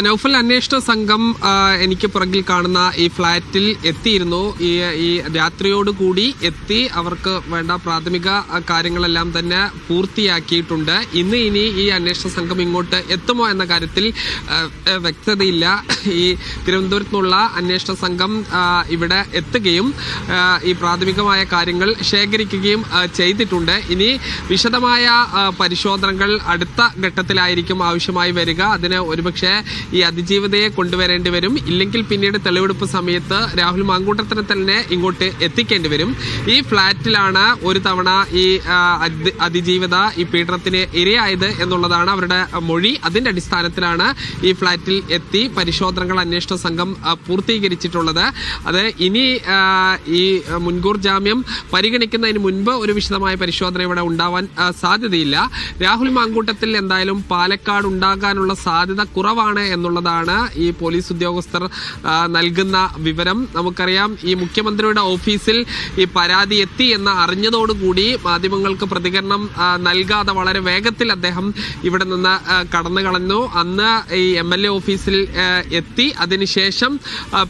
നൗഫൽ, അന്വേഷണ സംഘം എനിക്ക് പുറകിൽ കാണുന്ന ഈ ഫ്ളാറ്റിൽ എത്തിയിരുന്നു. ഈ രാത്രിയോടുകൂടി എത്തി അവർക്ക് വേണ്ട പ്രാഥമിക കാര്യങ്ങളെല്ലാം തന്നെ പൂർത്തിയാക്കിയിട്ടുണ്ട്. ഇനി ഈ അന്വേഷണ സംഘം ഇങ്ങോട്ട് എത്തുമോ എന്ന കാര്യത്തിൽ വ്യക്തതയില്ല. ഈ തിരുവനന്തപുരത്ത് നിന്നുള്ള അന്വേഷണ സംഘം ഇവിടെ എത്തുകയും ഈ പ്രാഥമികമായ കാര്യങ്ങൾ ശേഖരിക്കുകയും ചെയ്തിട്ടുണ്ട്. ഇനി വിശദമായ പരിശോധനകൾ അടുത്ത ഘട്ടത്തിലായിരിക്കും ആവശ്യമായി വരിക. അതിന് ഒരുപക്ഷെ ഈ അതിജീവിതയെ കൊണ്ടുവരേണ്ടി വരും. ഇല്ലെങ്കിൽ പിന്നീട് തെളിവെടുപ്പ് സമയത്ത് രാഹുൽ മാങ്കൂട്ടത്തിനെ തന്നെ ഇങ്ങോട്ട് എത്തിക്കേണ്ടി വരും. ഈ ഫ്ളാറ്റിലാണ് ഒരു തവണ ഈ അതിജീവിത ഈ പീഡനത്തിന് ഇരയായത് എന്നുള്ളതാണ് അവരുടെ മൊഴി. അതിന്റെ അടിസ്ഥാനത്തിലാണ് ഈ ഫ്ളാറ്റിൽ എത്തി പരിശോധനകൾ അന്വേഷണ സംഘം പൂർത്തീകരിച്ചിട്ടുള്ളത്. അത് ഇനി ഈ മുൻകൂർ ജാമ്യം പരിഗണിക്കുന്നതിന് മുൻപ് ഒരു വിശദമായ പരിശോധന ഇവിടെ ഉണ്ടാവാൻ സാധ്യതയില്ല. രാഹുൽ മാങ്കൂട്ടത്തിൽ എന്തായാലും പാലക്കാട് ഉണ്ടാകാനുള്ള സാധ്യത കുറവാണ് എന്നുള്ളതാണ് ഈ പോലീസ് ഉദ്യോഗസ്ഥർ നൽകുന്ന വിവരം. നമുക്കറിയാം, ഈ മുഖ്യമന്ത്രിയുടെ ഓഫീസിൽ ഈ പരാതി എത്തി എന്ന് അറിഞ്ഞതോടുകൂടി മാധ്യമങ്ങൾക്ക് പ്രതികരണം നൽകാതെ വളരെ വേഗത്തിൽ അദ്ദേഹം ഇവിടെ നിന്ന് കടന്നു കളഞ്ഞു. അന്ന് ഈ MLA ഓഫീസിൽ എത്തി, അതിനുശേഷം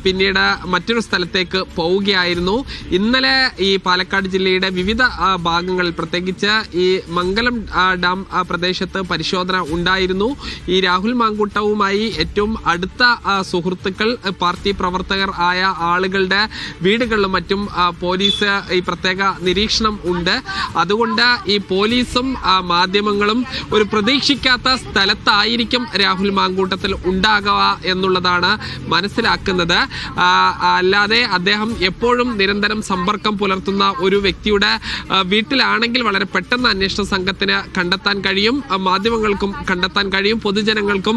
പിന്നീട് മറ്റൊരു സ്ഥലത്തേക്ക് പോവുകയായിരുന്നു. ഇന്നലെ ഈ പാലക്കാട് ജില്ലയുടെ വിവിധ ഭാഗങ്ങളിൽ, പ്രത്യേകിച്ച് ഈ മംഗലം ഡാം പ്രദേശത്ത് പരിശോധന ഉണ്ടായിരുന്നു. ഈ രാഹുൽ മാങ്കൂട്ടവുമായി ഏറ്റവും അടുത്ത സുഹൃത്തുക്കൾ, പാർട്ടി പ്രവർത്തകർ ആയ ആളുകളുടെ വീടുകളിലും മറ്റും പോലീസ് ഈ പ്രത്യേക നിരീക്ഷണം ഉണ്ട്. അതുകൊണ്ട് ഈ പോലീസും മാധ്യമങ്ങളും ഒരു പ്രതീക്ഷിക്കാത്ത സ്ഥലത്തായിരിക്കും രാഹുൽ മാങ്കൂട്ടത്തിൽ ഉണ്ടാകുക എന്നുള്ളതാണ് മനസ്സിലാക്കുന്നത്. അല്ലാതെ അദ്ദേഹം എപ്പോഴും നിരന്തരം സമ്പർക്കം പുലർത്തുന്ന ഒരു വ്യക്തിയുടെ വീട്ടിലാണെങ്കിൽ വളരെ പെട്ടെന്ന് അന്വേഷണ സംഘത്തിന് കണ്ടെത്താൻ കഴിയും, മാധ്യമങ്ങൾക്കും കണ്ടെത്താൻ കഴിയും, പൊതുജനങ്ങൾക്കും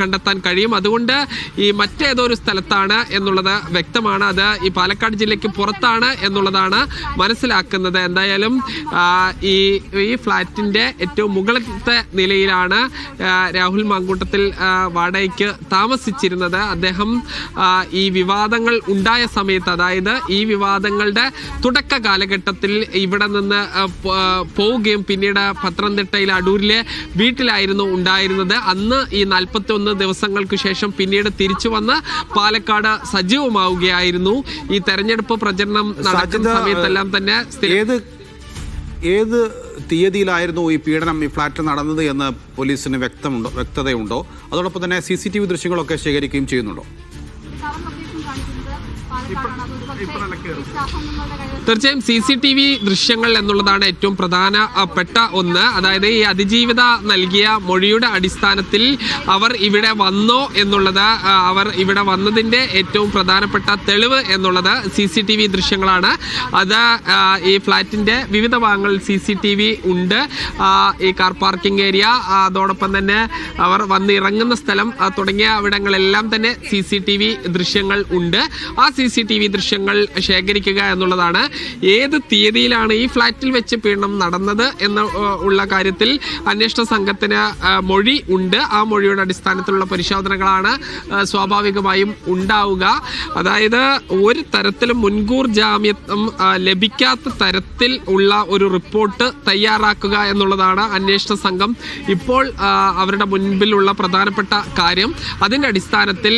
കണ്ടെത്താൻ കഴിയും. അതുകൊണ്ട് ഈ മറ്റേതോ ഒരു സ്ഥലത്താണ് എന്നുള്ളത് വ്യക്തമാണ്. അത് ഈ പാലക്കാട് ജില്ലയ്ക്ക് പുറത്താണ് എന്നുള്ളതാണ് മനസ്സിലാക്കുന്നത്. എന്തായാലും ഈ ഫ്ളാറ്റിന്റെ ഏറ്റവും മുകളിലത്തെ നിലയിലാണ് രാഹുൽ മാങ്കൂട്ടത്തിൽ വാടകയ്ക്ക് താമസിച്ചിരുന്നത്. അദ്ദേഹം ഈ വിവാദങ്ങൾ ഉണ്ടായ സമയത്ത്, അതായത് ഈ വിവാദങ്ങളുടെ തുടക്ക കാലഘട്ടത്തിൽ ഇവിടെ നിന്ന് പോവുകയും പിന്നീട് പത്തനംതിട്ടയിലെ അടൂരിലെ വീട്ടിലായിരുന്നു ഉണ്ടായിരുന്നത്. അന്ന് ഈ 41 ദിവസങ്ങൾക്ക് ശേഷം പിന്നീട് തിരിച്ചു വന്ന് പാലക്കാട് സജീവമാവുകയായിരുന്നു. ഈ തെരഞ്ഞെടുപ്പ് പ്രചരണം നടക്കുന്ന സമയത്തെല്ലാം തന്നെ ഏത് തീയതിയിലായിരുന്നു ഈ പീഡനം ഈ ഫ്ളാറ്റിൽ നടന്നത് എന്ന് പോലീസിന് വ്യക്തതയുണ്ടോ? അതോടൊപ്പം തന്നെ CCTV ദൃശ്യങ്ങളൊക്കെ ശേഖരിക്കുകയും ചെയ്യുന്നുണ്ടോ? തീർച്ചയായും CCTV ദൃശ്യങ്ങൾ എന്നുള്ളതാണ് ഏറ്റവും പ്രധാനപ്പെട്ട ഒന്ന്. അതായത് ഈ അതിജീവിത നൽകിയ മൊഴിയുടെ അടിസ്ഥാനത്തിൽ അവർ ഇവിടെ വന്നോ എന്നുള്ളത്, അവർ ഇവിടെ വന്നതിന്റെ ഏറ്റവും പ്രധാനപ്പെട്ട തെളിവ് എന്നുള്ളത് CCTV ദൃശ്യങ്ങളാണ്. അത് ഈ ഫ്ളാറ്റിന്റെ വിവിധ ഭാഗങ്ങളിൽ CCTV ഉണ്ട്. ഈ കാർ പാർക്കിംഗ് ഏരിയ, അതോടൊപ്പം തന്നെ അവർ വന്നിറങ്ങുന്ന സ്ഥലം തുടങ്ങിയ അവിടങ്ങളെല്ലാം തന്നെ CCTV ദൃശ്യങ്ങൾ ഉണ്ട്. ആ CCTV ദൃശ്യങ്ങൾ ശേഖരിക്കുക എന്നുള്ളതാണ്. ഏത് തീയതിയിലാണ് ഈ ഫ്ളാറ്റിൽ വെച്ച് പീഡനം നടന്നത് എന്ന് ഉള്ള കാര്യത്തിൽ അന്വേഷണ സംഘത്തിന് മൊഴി ഉണ്ട്. ആ മൊഴിയുടെ അടിസ്ഥാനത്തിലുള്ള പരിശോധനകളാണ് സ്വാഭാവികമായും ഉണ്ടാവുക. അതായത് ഒരു തരത്തിലും മുൻകൂർ ജാമ്യം ലഭിക്കാത്ത തരത്തിൽ ഉള്ള ഒരു റിപ്പോർട്ട് തയ്യാറാക്കുക എന്നുള്ളതാണ് അന്വേഷണ സംഘം ഇപ്പോൾ അവരുടെ മുൻപിലുള്ള പ്രധാനപ്പെട്ട കാര്യം. അതിന്റെ അടിസ്ഥാനത്തിൽ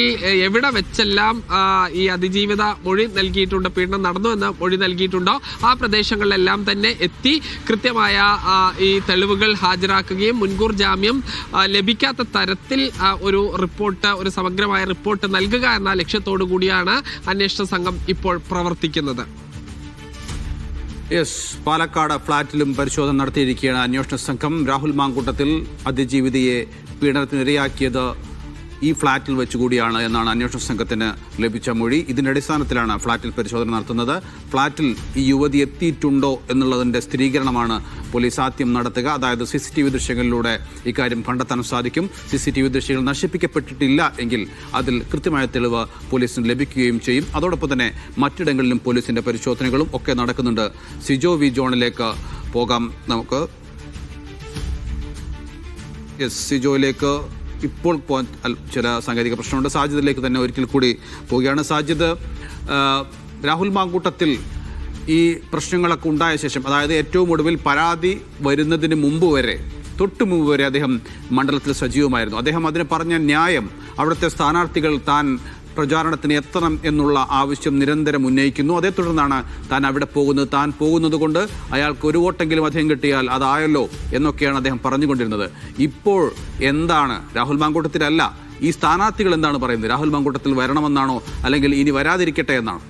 എവിടെ വെച്ചെല്ലാം ഈ അതിജീവിത മൊഴി നൽകിയിട്ടുണ്ട്, പീഡനം നടന്നു എന്ന് മൊഴി നൽകിയിട്ടുണ്ടോ, ആ പ്രദേശങ്ങളിലെല്ലാം തന്നെ എത്തി കൃത്യമായ ഈ തെളിവുകൾ ഹാജരാക്കുകയും മുൻകൂർ ജാമ്യം ലഭിക്കാത്ത തരത്തിൽ ഒരു റിപ്പോർട്ട്, ഒരു സമഗ്രമായ റിപ്പോർട്ട് നൽകുക എന്ന ലക്ഷ്യത്തോടു കൂടിയാണ് അന്വേഷണ സംഘം ഇപ്പോൾ പ്രവർത്തിക്കുന്നത്. പാലക്കാട് ഫ്ളാറ്റിലും പരിശോധന നടത്തിയിരിക്കുകയാണ് അന്വേഷണ സംഘം. രാഹുൽ മാങ്കൂട്ടത്തിൽ അതിജീവിതയെ പീഡനത്തിനിരയാക്കിയത് ഈ ഫ്ളാറ്റിൽ വെച്ചുകൂടിയാണ് എന്നാണ് അന്വേഷണ സംഘത്തിന് ലഭിച്ച മൊഴി. ഇതിന്റെ അടിസ്ഥാനത്തിലാണ് ഫ്ളാറ്റിൽ പരിശോധന നടത്തുന്നത്. ഫ്ളാറ്റിൽ ഈ യുവതി എത്തിയിട്ടുണ്ടോ എന്നുള്ളതിന്റെ സ്ഥിരീകരണമാണ് പോലീസ് ആദ്യം നടത്തുക. അതായത് CCTV ദൃശ്യങ്ങളിലൂടെ ഇക്കാര്യം കണ്ടെത്താൻ സാധിക്കും. CCTV ദൃശ്യങ്ങൾ നശിപ്പിക്കപ്പെട്ടിട്ടില്ല എങ്കിൽ അതിൽ കൃത്യമായ തെളിവ് പോലീസിന് ലഭിക്കുകയും ചെയ്യും. അതോടൊപ്പം തന്നെ മറ്റിടങ്ങളിലും പോലീസിന്റെ പരിശോധനകളും ഒക്കെ നടക്കുന്നുണ്ട്. സിജോ വി ജോണിലേക്ക് പോകാം നമുക്ക്. സിജോയിലേക്ക് ഇപ്പോൾ ചില സാങ്കേതിക പ്രശ്നമുണ്ട്. സാജിദിലേക്ക് തന്നെ ഒരിക്കൽ കൂടി പോവുകയാണ്. സാജിദ്, രാഹുൽ മാങ്കൂട്ടത്തിൽ ഈ പ്രശ്നങ്ങളൊക്കെ ഉണ്ടായ ശേഷം, അതായത് ഏറ്റവും ഒടുവിൽ പരാതി വരുന്നതിന് മുമ്പ് വരെ തൊട്ടു മുമ്പ് വരെ അദ്ദേഹം മണ്ഡലത്തിൽ സജീവമായിരുന്നു. അദ്ദേഹം അതിന് പറഞ്ഞ ന്യായം അവിടുത്തെ സ്ഥാനാർത്ഥികൾ താൻ പ്രചാരണത്തിന് എത്തണം എന്നുള്ള ആവശ്യം നിരന്തരം ഉന്നയിക്കുന്നു. അതേ തുടർന്നാണ് താൻ അവിടെ പോകുന്നത്. താൻ പോകുന്നത് കൊണ്ട് അയാൾക്ക് ഒരു വോട്ടെങ്കിലും അധികം കിട്ടിയാൽ അതായല്ലോ എന്നൊക്കെയാണ് അദ്ദേഹം പറഞ്ഞുകൊണ്ടിരുന്നത്. ഇപ്പോൾ എന്താണ് രാഹുൽ മാങ്കൂട്ടത്തിലല്ല, ഈ സ്ഥാനാർത്ഥികൾ എന്താണ് പറയുന്നത്? രാഹുൽ മാങ്കൂട്ടത്തിൽ വരണമെന്നാണോ അല്ലെങ്കിൽ ഇനി വരാതിരിക്കട്ടെ എന്നാണോ?